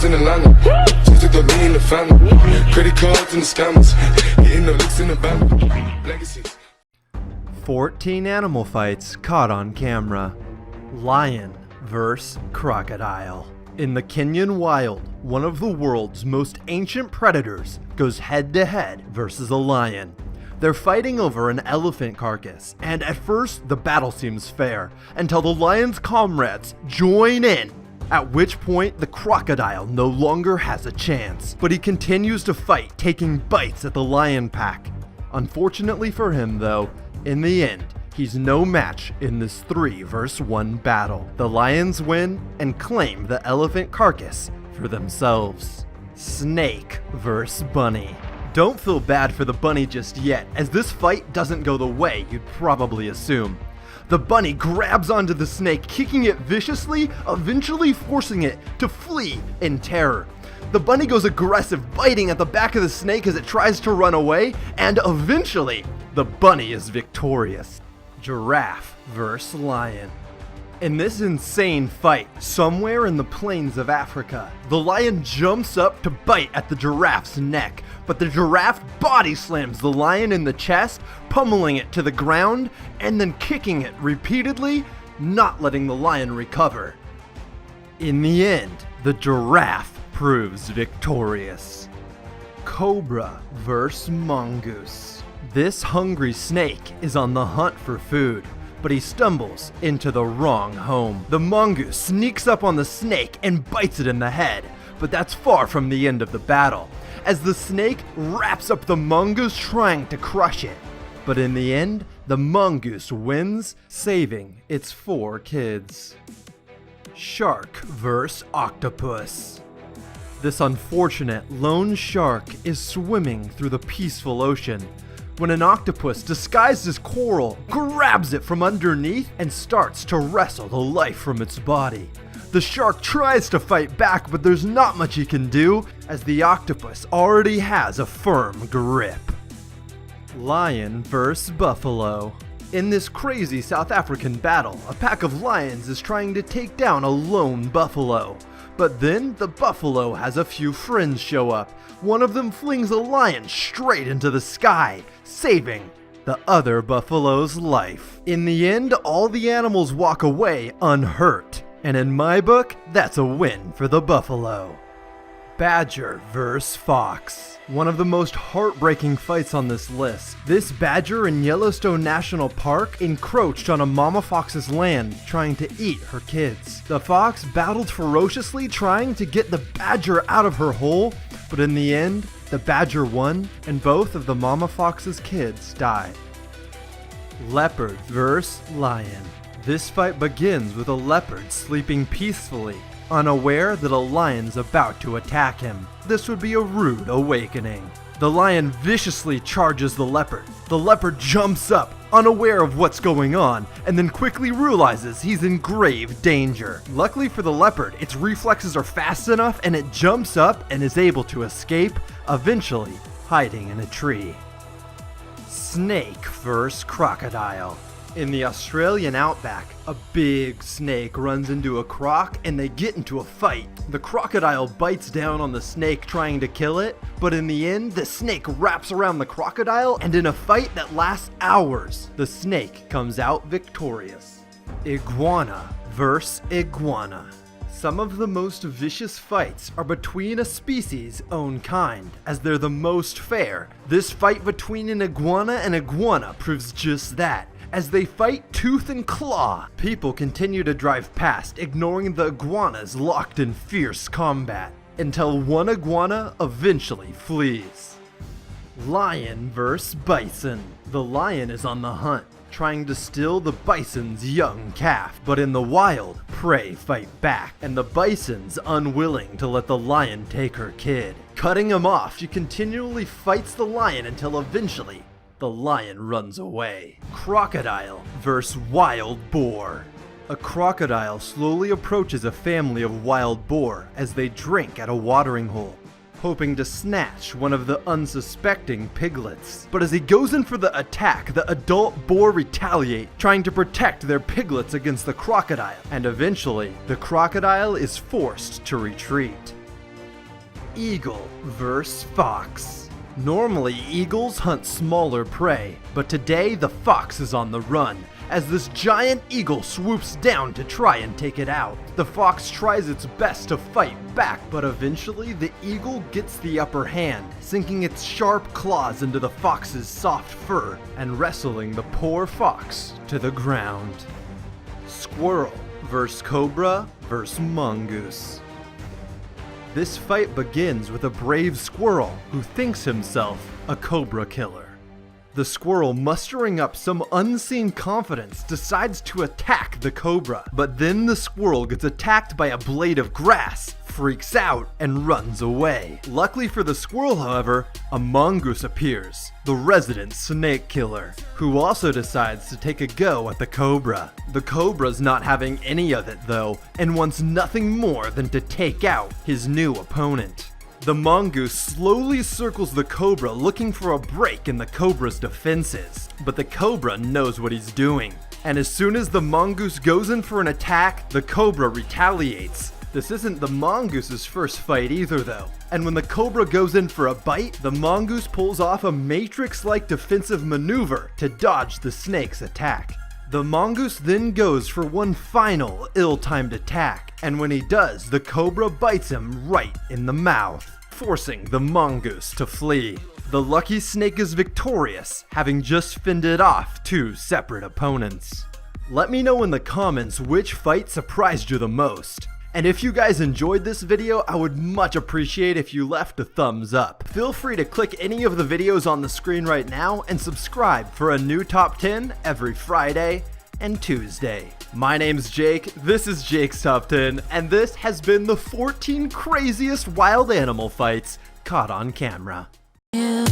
in Atlanta. Just took the lean in the family. Credit cards and the scammers. Getting the licks in the bank. Legacies. 14 animal fights caught on camera. Lion vs. crocodile. In the Kenyan wild, one of the world's most ancient predators goes head-to-head versus a lion. They're fighting over an elephant carcass, and at first the battle seems fair, until the lion's comrades join in, at which point the crocodile no longer has a chance. But he continues to fight, taking bites at the lion pack. Unfortunately for him though, in the end, he's no match in this 3 vs 1 battle. The lions win and claim the elephant carcass for themselves. Snake vs bunny. Don't feel bad for the bunny just yet, as this fight doesn't go the way you'd probably assume. The bunny grabs onto the snake, kicking it viciously, eventually forcing it to flee in terror. The bunny goes aggressive, biting at the back of the snake as it tries to run away, and eventually, the bunny is victorious. Giraffe vs. lion. In this insane fight, somewhere in the plains of Africa, the lion jumps up to bite at the giraffe's neck, but the giraffe body slams the lion in the chest, pummeling it to the ground, and then kicking it repeatedly, not letting the lion recover. In the end, the giraffe proves victorious. Cobra vs. mongoose. This hungry snake is on the hunt for food, but he stumbles into the wrong home. The mongoose sneaks up on the snake and bites it in the head, but that's far from the end of the battle, as the snake wraps up the mongoose trying to crush it. But in the end, the mongoose wins, saving its 4 kids. Shark vs. octopus. This unfortunate lone shark is swimming through the peaceful ocean when an octopus disguised as coral grabs it from underneath and starts to wrestle the life from its body. The shark tries to fight back, but there's not much he can do, as the octopus already has a firm grip. Lion vs. buffalo. In this crazy South African battle, a pack of lions is trying to take down a lone buffalo. But then the buffalo has a few friends show up. One of them flings a lion straight into the sky, saving the other buffalo's life. In the end, all the animals walk away unhurt, and in my book, that's a win for the buffalo. Badger vs. fox. One of the most heartbreaking fights on this list. This badger in Yellowstone National Park encroached on a mama fox's land, trying to eat her kids. The fox battled ferociously, trying to get the badger out of her hole, but in the end, the badger won, and both of the mama fox's kids died. Leopard vs. lion. This fight begins with a leopard sleeping peacefully, unaware that a lion's about to attack him. This would be a rude awakening. The lion viciously charges the leopard. The leopard jumps up, unaware of what's going on, and then quickly realizes he's in grave danger. Luckily for the leopard, its reflexes are fast enough and it jumps up and is able to escape, eventually hiding in a tree. Snake vs. crocodile. In the Australian outback, a big snake runs into a croc and they get into a fight. The crocodile bites down on the snake trying to kill it, but in the end, the snake wraps around the crocodile, and in a fight that lasts hours, the snake comes out victorious. Iguana vs. iguana. Some of the most vicious fights are between a species' own kind, as they're the most fair. This fight between an iguana and iguana proves just that, as they fight tooth and claw. People continue to drive past, ignoring the iguanas locked in fierce combat, until one iguana eventually flees. Lion vs. bison. The lion is on the hunt, trying to steal the bison's young calf, but in the wild, prey fight back, and the bison's unwilling to let the lion take her kid. Cutting him off, she continually fights the lion until eventually the lion runs away. Crocodile vs. wild boar. A crocodile slowly approaches a family of wild boar as they drink at a watering hole, hoping to snatch one of the unsuspecting piglets. But as he goes in for the attack, the adult boar retaliate, trying to protect their piglets against the crocodile, and eventually, the crocodile is forced to retreat. Eagle vs. Fox. Normally, eagles hunt smaller prey, but today the fox is on the run, as this giant eagle swoops down to try and take it out. The fox tries its best to fight back, but eventually the eagle gets the upper hand, sinking its sharp claws into the fox's soft fur and wrestling the poor fox to the ground. Squirrel vs. Cobra vs. Mongoose. This fight begins with a brave squirrel who thinks himself a cobra killer. The squirrel, mustering up some unseen confidence, decides to attack the cobra, but then the squirrel gets attacked by a blade of grass, freaks out, and runs away. Luckily for the squirrel, however, a mongoose appears, the resident snake killer, who also decides to take a go at the cobra. The cobra's not having any of it though, and wants nothing more than to take out his new opponent. The mongoose slowly circles the cobra, looking for a break in the cobra's defenses, but the cobra knows what he's doing. And as soon as the mongoose goes in for an attack, the cobra retaliates. This isn't the mongoose's first fight either though, and when the cobra goes in for a bite, the mongoose pulls off a Matrix-like defensive maneuver to dodge the snake's attack. The mongoose then goes for one final ill-timed attack, and when he does, the cobra bites him right in the mouth, forcing the mongoose to flee. The lucky snake is victorious, having just fended off two separate opponents. Let me know in the comments which fight surprised you the most. And if you guys enjoyed this video, I would much appreciate if you left a thumbs up. Feel free to click any of the videos on the screen right now and subscribe for a new top 10 every Friday and Tuesday. My name's Jake, this is Jake's Top 10, and this has been the 14 craziest wild animal fights caught on camera. Yeah.